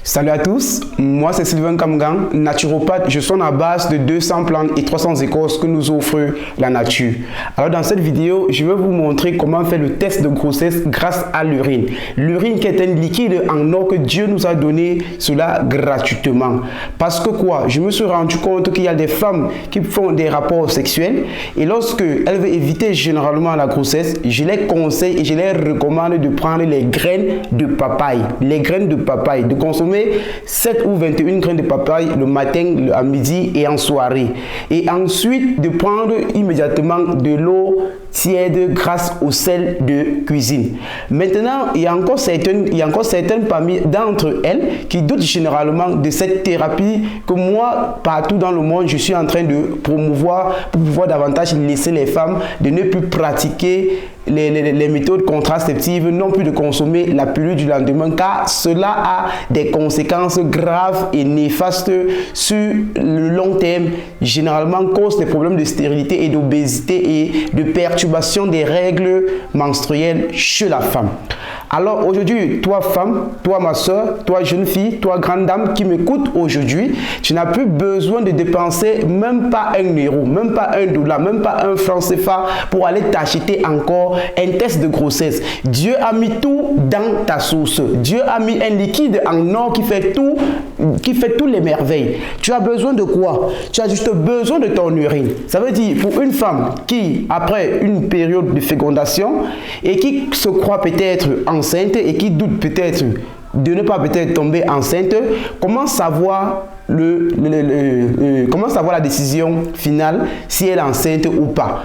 Salut à tous, moi c'est Sylvain Kamgang, naturopathe. Je suis à base de 200 plantes et 300 écorces que nous offre la nature. Alors dans cette vidéo, je vais vous montrer comment faire le test de grossesse grâce à l'urine. L'urine qui est un liquide en or que Dieu nous a donné, cela gratuitement. Parce que quoi? Je me suis rendu compte qu'il y a des femmes qui font des rapports sexuels et lorsque elles veulent éviter généralement la grossesse, je les conseille et je les recommande de prendre les graines de papaye. Les graines de papaye, de consommer 7 ou 21 graines de papaye le matin, à midi et en soirée. Et ensuite de prendre immédiatement de l'eau tiède grâce au sel de cuisine. Maintenant, il y a encore certaines parmi d'entre elles qui doutent généralement de cette thérapie que moi, partout dans le monde, je suis en train de promouvoir pour pouvoir davantage laisser les femmes de ne plus pratiquer les méthodes contraceptives, non plus de consommer la pilule du lendemain, car cela a des conséquences graves et néfastes sur le long terme, généralement cause des problèmes de stérilité et d'obésité et de perturbation des règles menstruelles chez la femme. Alors aujourd'hui, toi femme, toi ma soeur, toi jeune fille, toi grande dame qui m'écoute aujourd'hui, tu n'as plus besoin de dépenser même pas €1, même pas $1, même pas un franc CFA pour aller t'acheter encore un test de grossesse. Dieu a mis tout dans ta source. Dieu a mis un liquide en or qui fait toutes les merveilles. Tu as besoin de quoi? Tu as juste besoin de ton urine. Ça veut dire pour une femme qui, après une période de fécondation et qui se croit peut-être enceinte et qui doute peut-être de ne pas peut-être tomber enceinte, comment savoir la décision finale si elle est enceinte ou pas?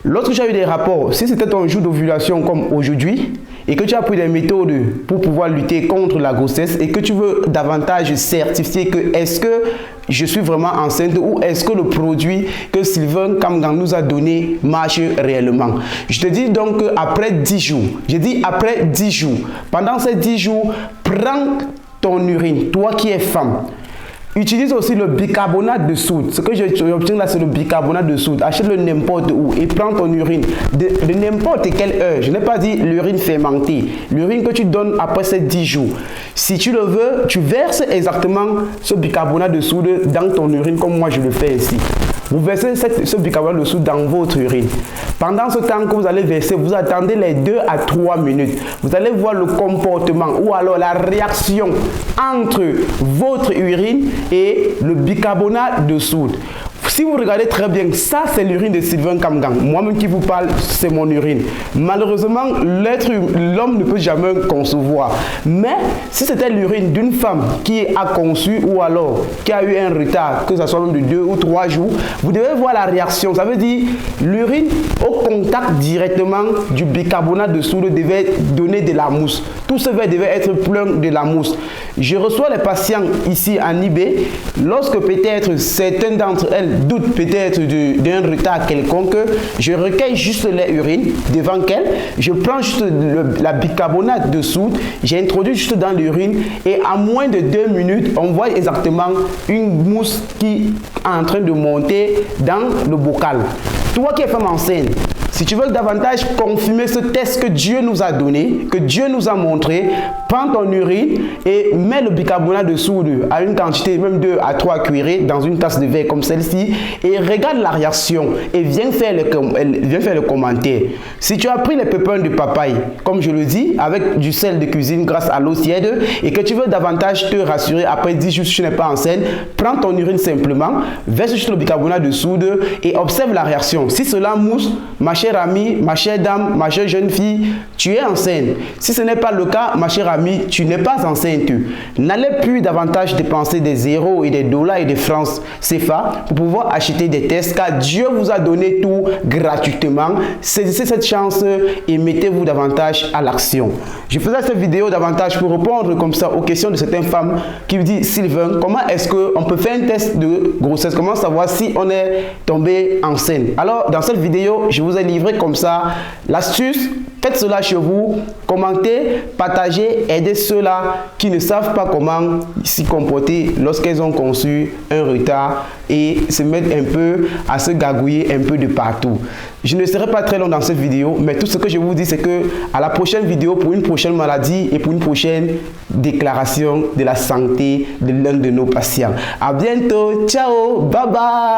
Lorsque tu as eu des rapports, si c'était ton jour d'ovulation comme aujourd'hui et que tu as pris des méthodes pour pouvoir lutter contre la grossesse et que tu veux davantage certifier que est-ce que je suis vraiment enceinte ou est-ce que le produit que Sylvain Kamgang nous a donné marche réellement. Je te dis donc après 10 jours, après 10 jours, pendant ces 10 jours, prends ton urine, toi qui es femme. Utilise aussi le bicarbonate de soude. Ce que j'obtiens là, c'est le bicarbonate de soude. Achète-le n'importe où et prends ton urine de n'importe quelle heure. Je n'ai pas dit l'urine fermentée. L'urine que tu donnes après ces 10 jours. Si tu le veux, tu verses exactement ce bicarbonate de soude dans ton urine comme moi je le fais ici. Vous versez ce bicarbonate de soude dans votre urine. Pendant ce temps que vous allez verser, vous attendez les 2 à 3 minutes. Vous allez voir le comportement ou alors la réaction entre votre urine et le bicarbonate de soude. Si vous regardez très bien, ça c'est l'urine de Sylvain Kamgang. Moi-même qui vous parle, c'est mon urine. Malheureusement, l'homme ne peut jamais concevoir. Mais si c'était l'urine d'une femme qui a conçu ou alors qui a eu un retard, que ce soit même de 2 ou 3 jours, vous devez voir la réaction. Ça veut dire l'urine au contact directement du bicarbonate de soude devait donner de la mousse. Tout ce verre devait être plein de la mousse. Je reçois les patients ici en IB lorsque peut-être certains d'entre elles doutent peut-être d'un retard quelconque. Je recueille juste les urines devant qu'elles, je prends juste la bicarbonate de soude, j'introduis juste dans l'urine et en moins de 2 minutes, on voit exactement une mousse qui est en train de monter dans le bocal. Toi qui es femme enceinte, si tu veux davantage confirmer ce test que Dieu nous a donné, que Dieu nous a montré, prends ton urine et mets le bicarbonate de soude à une quantité même 2 à 3 cuillerées dans une tasse de verre comme celle-ci et regarde la réaction et viens faire le commentaire. Si tu as pris les pépins de papaye, comme je le dis, avec du sel de cuisine grâce à l'eau tiède et que tu veux davantage te rassurer après 10 jours si tu n'es pas enceinte, prends ton urine simplement, verse juste le bicarbonate de soude et observe la réaction. Si cela mousse, ma chère amie, ma chère dame, ma chère jeune fille, tu es enceinte. Si ce n'est pas le cas, ma chère amie, tu n'es pas enceinte. N'allez plus davantage dépenser des zéros et des dollars et des francs CFA pour pouvoir acheter des tests car Dieu vous a donné tout gratuitement. Saisissez cette chance et mettez-vous davantage à l'action. Je faisais cette vidéo davantage pour répondre comme ça aux questions de certaines femmes qui me disent Sylvain, comment est-ce qu'on peut faire un test de grossesse? Comment savoir si on est tombé enceinte? Alors, dans cette vidéo, je vous ai livré livrer comme ça. L'astuce, faites cela chez vous, commentez, partagez, aidez ceux-là qui ne savent pas comment s'y comporter lorsqu'elles ont conçu un retard et se mettent un peu à se gargouiller un peu de partout. Je ne serai pas très long dans cette vidéo, mais tout ce que je vous dis, c'est que à la prochaine vidéo, pour une prochaine maladie et pour une prochaine déclaration de la santé de l'un de nos patients. À bientôt, ciao, bye bye.